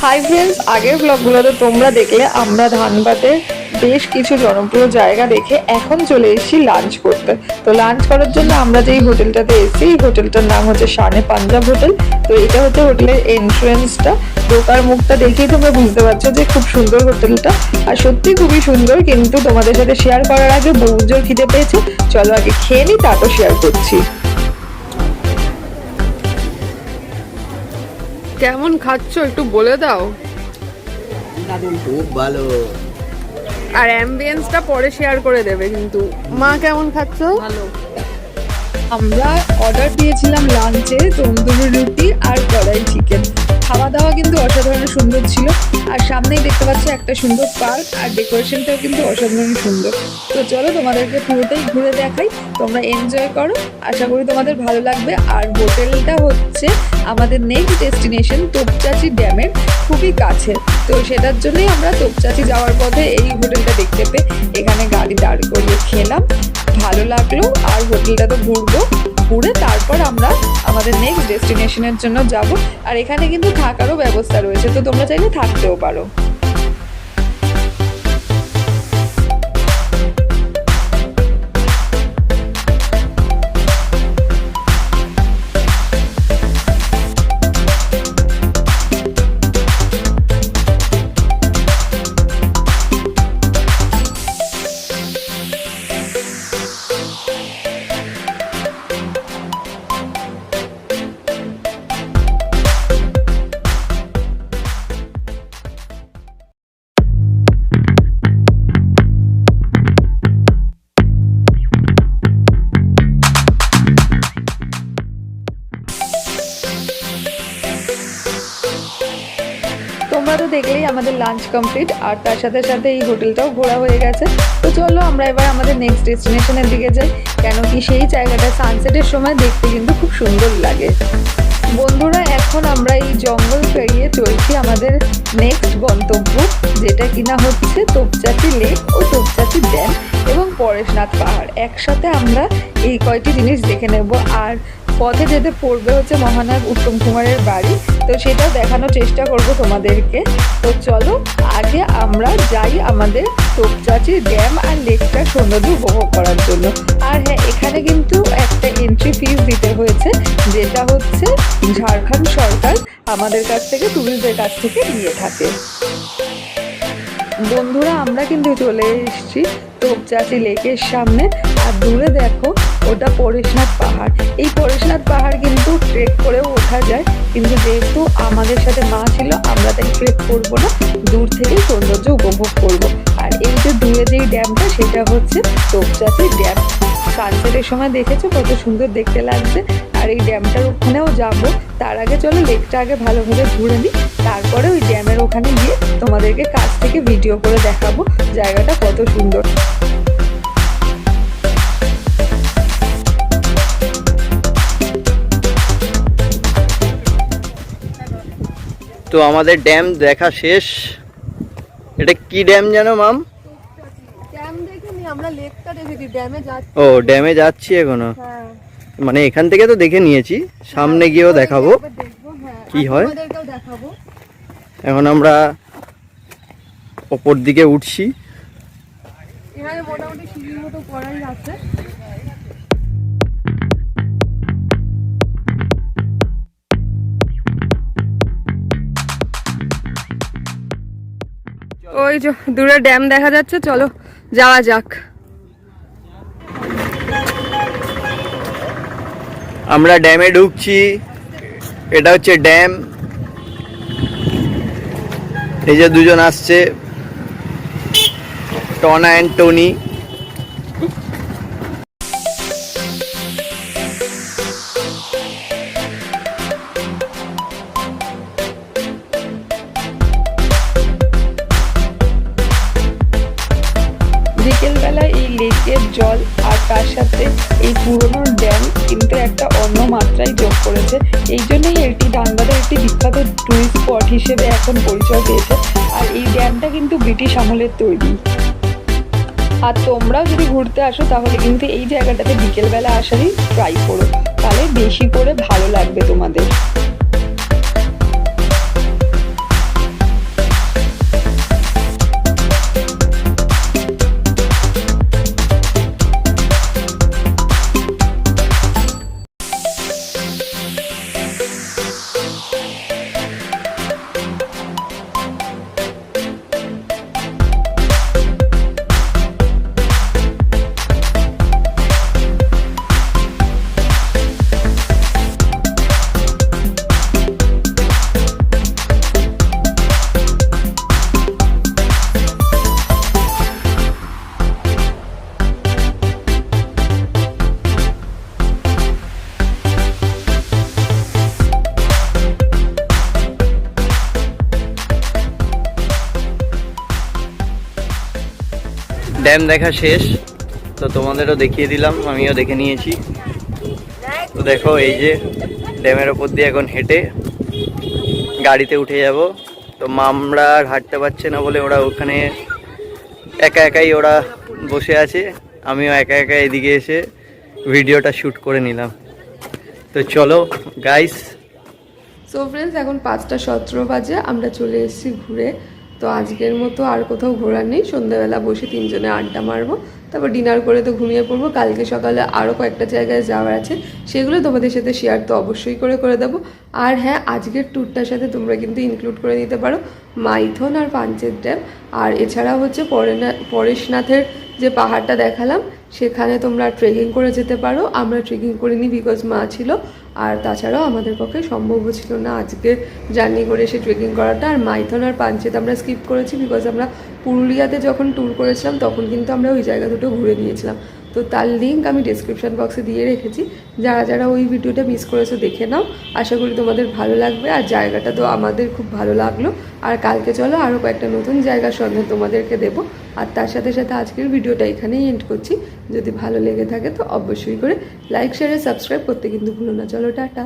Hi friends, আগের ব্লগগুলোতে তোমরা দেখলে আমরা ধানবাদের বেশ কিছু জনপ্রিয় জায়গা দেখে এখন চলে এসেছি লাঞ্চ করতে। তো লাঞ্চ করার জন্য আমরা যেই হোটেলটাতে এসেছি, এই হোটেলটার নাম হচ্ছে শানে পাঞ্জাব হোটেল। তো এটা হচ্ছে হোটেলের এন্ট্রেন্সটা। ঢোকার মুখটা দেখেই তোমরা বুঝতে পারছো যে খুব সুন্দর হোটেলটা, আর সত্যি খুবই সুন্দর। কিন্তু তোমাদের সাথে শেয়ার করার আগে বহু জোর খিদে পেয়েছে, চলো আগে খেয়ে নিই, তারপর শেয়ার করছি। কেমন খাচ্ছ একটু বলে দাও। খুব ভালো। আর অ্যাম্বিয়েন্সটা পরে শেয়ার করে দেবে। কিন্তু মা কেমন খাচ্ছ? ভালো। আমরা অর্ডার দিয়েছিলাম লাঞ্চে তন্দুরি রুটি আর কড়াই চিকেন। খাওয়া দাওয়া কিন্তু অসাধারণ সুন্দর ছিল। আর সামনেই দেখতে পাচ্ছ একটা সুন্দর পার্ক, আর ডেকোরেশনটাও কিন্তু অসাধারণ সুন্দর। তো চলো তোমাদেরকে পুরোটাই ঘুরে দেখাই, তোমরা এনজয় করো, আশা করি তোমাদের ভালো লাগবে। আর হোটেলটা হচ্ছে আমাদের নেক্সট ডেস্টিনেশন তোপচাচি ড্যামের খুবই কাছে। তো সেটার জন্যই আমরা তোপচাচি যাওয়ার পথে এই হোটেলটা দেখতে পেয়ে এখানে গাড়ি দাঁড় করিয়ে খেলাম, ভালো লাগলো। আর হোটেলটা তো ঘুরে তারপর আমরা আমাদের নেক্সট ডেস্টিনেশনের জন্য যাব। আর এখানে কিন্তু থাকারও ব্যবস্থা রয়েছে, তো তোমরা চাইলে থাকতেও পারো। তোমরা তো দেখলেই আমাদের লাঞ্চ কমপ্লিট, আর তার সাথে সাথে এই হোটেলটাও ঘোরা হয়ে গেছে। তো চলো আমরা এবার আমাদের নেক্সট ডেস্টিনেশনের দিকে যাই, কেন কি সেই জায়গাটা সানসেটের সময় দেখতে কিন্তু খুব সুন্দর লাগে। বন্ধুরা, এখন আমরা এই জঙ্গল পেরিয়ে চলছি আমাদের নেক্সট গন্তব্য, যেটা কিনা হচ্ছে তোপচাচি লেক ও তোপচাচি ড্যাম এবং পরেশনাথ পাহাড়। একসাথে আমরা এই কয়টি জিনিস দেখে নেব। আর পথে যেতে পড়বে হচ্ছে মহানায়ক উত্তম কুমারের বাড়ি, তো সেটাও দেখানোর চেষ্টা করব তোমাদেরকে। তো চলো আগে আমরা যাই আমাদের তোপচাচি ড্যাম আর লেকটার সৌন্দর্য উপভোগ করার জন্য। আর হ্যাঁ, এখানে কিন্তু একটা এন্ট্রি ফিস দিতে হয়েছে, যেটা হচ্ছে ঝাড়খণ্ড সরকার আমাদের কাছ থেকে, টুরিস্টদের কাছ থেকে নিয়ে থাকে। বন্ধুরা, আমরা কিন্তু চলে এসেছি তোপচাচি লেকের সামনে। আর দূরে দেখো, ওটা পরেশনাথ পাহাড়। এই পরেশনাথ পাহাড় কিন্তু ট্রেক করেও ওঠা যায়, কিন্তু যেহেতু আমাদের সাথে মা ছিল, আমরা তাই ট্রেক করবো না, দূর থেকে সৌন্দর্য উপভোগ করব। আর এই যে দূরে যেই ড্যামটা, সেটা হচ্ছে তোপচাচি ড্যাম। সানসেটের সময় দেখেছো কত সুন্দর দেখতে লাগছে। আর এই ড্যামটার ওখানেও যাব। তার আগে চলো লেকটা আগে ভালোভাবে ঘুরে নিই, তারপরে ওই ড্যামের ওখানে গিয়ে তোমাদেরকে কাছ থেকে ভিডিও করে দেখাবো জায়গাটা কত সুন্দর। তো আমাদের ড্যাম দেখা শেষ। এটা কি ড্যাম জানো মাম? ড্যাম দেখিনি আমরা, লেকটা দেখেছি, ড্যামে যাচ্ছি। ও, ড্যামে যাচ্ছি এখনো। হ্যাঁ, মানে এখান থেকে তো দেখে নিয়েছি, সামনে গিয়েও দেখাবো কি হয়। তোমাদেরকেও দেখাবো। এখন আমরা ওপর দিকে উঠছি। এখানে মোটামুটি সিঁড়ির মতো করাই আছে। ওই যে দূরে ড্যাম দেখা যাচ্ছে, চলো যাওয়া যাক। আমরা ড্যামে ঢুকছি। এটা হচ্ছে ড্যাম। এই যে দুজন আসছে, টনা অ্যান্ড টনি। বিকেলবেলা এই লেকের জল আর তার সাথে এই পুরনো ড্যাম কিন্তু একটা অন্য মাত্রায় যোগ করেছে। এই জন্যই এটি ধানবাদের একটি বিখ্যাত টুরিস্ট স্পট হিসেবে এখন পরিচয় পেয়েছে। আর এই ড্যামটা কিন্তু ব্রিটিশ আমলের তৈরি। আর তোমরাও যদি ঘুরতে আসো তাহলে কিন্তু এই জায়গাটাতে বিকেলবেলা আসারই ট্রাই করো, তাহলে বেশি করে ভালো লাগবে তোমাদের। ড্যাম দেখা শেষ, তো তোমাদেরও দেখিয়ে দিলাম, আমিও দেখে নিয়েছি। তো দেখো এই যে ড্যামের ওপর দিয়ে এখন হেঁটে গাড়িতে উঠে যাব। তো মামরা আর হাঁটতে পারছে না বলে ওরা ওখানে একা একাই ওরা বসে আছে, আমিও একা একা এদিকে এসে ভিডিওটা শ্যুট করে নিলাম। তো চলো গাইস। সো ফ্রেন্ডস, এখন 5:17 বাজে, আমরা চলে এসেছি ঘুরে। তো আজকের মতো আর কোথাও ঘোরার নেই, সন্ধ্যাবেলা বসে তিনজনে আড্ডা মারবো, তারপর ডিনার করে তো ঘুমিয়ে পড়বো। কালকে সকালে আরও কয়েকটা জায়গায় যাওয়ার আছে, সেগুলো তোমাদের সাথে শেয়ার তো অবশ্যই করে দেবো। আর হ্যাঁ, আজকের ট্যুরটার সাথে তোমরা কিন্তু ইনক্লুড করে নিতে পারো মাইথন আর পাঞ্চেত ড্যাম। আর এছাড়া হচ্ছে পরেশনাথের যে পাহাড়টা দেখালাম, সেখানে তোমরা ট্রেকিং করে যেতে পারো। আমরা ট্রেকিং করিনি, বিকজ মা ছিল, আর তাছাড়াও আমাদের পক্ষে সম্ভবও ছিল না আজকে জার্নি করে এসে ট্রেকিং করাটা। আর মাইথন আর পাঞ্চেত আমরা স্কিপ করেছি, বিকজ আমরা পুরুলিয়াতে যখন ট্যুর করেছিলাম তখন কিন্তু আমরা ওই জায়গা দুটো ঘুরে নিয়েছিলাম। তো তার লিঙ্ক আমি ডেসক্রিপশন বক্সে দিয়ে রেখেছি, যারা যারা ওই ভিডিওটা মিস করেছো দেখে নাও। আশা করি তোমাদের ভালো লাগবে, আর জায়গাটা তো আমাদের খুব ভালো লাগলো। আর কালকে চলো আরও কয়েকটা নতুন জায়গার সন্ধান তোমাদেরকে দেবো। আর তার সাথে সাথে আজকের ভিডিওটা এখানেই এন্ড করছি। যদি ভালো লেগে থাকে তো অবশ্যই করে লাইক, শেয়ার, সাবস্ক্রাইব করতে কিন্তু ভুলো না। চলো টাটা।